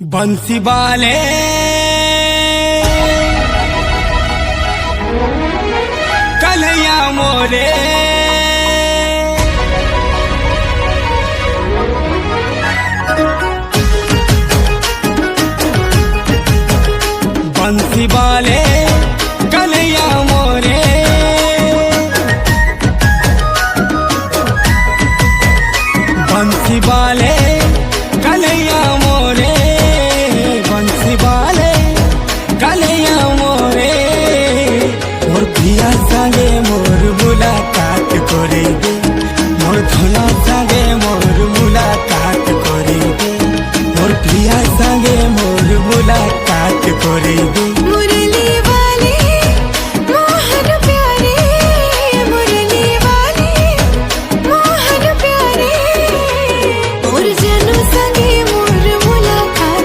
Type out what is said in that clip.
बंसी वाले कन्हैया मोरे बंसी वाले कन्हैया मोरे बंसी वाले कन्हैया मोरे बंसी वाले कन्हैया मोरे मोर प्रिया संगे मोर मुलाकात करे दे मोर धना संगे मोर मुलाकात करे दे मोर प्रिया संगे मोर मुलाकात करे दे।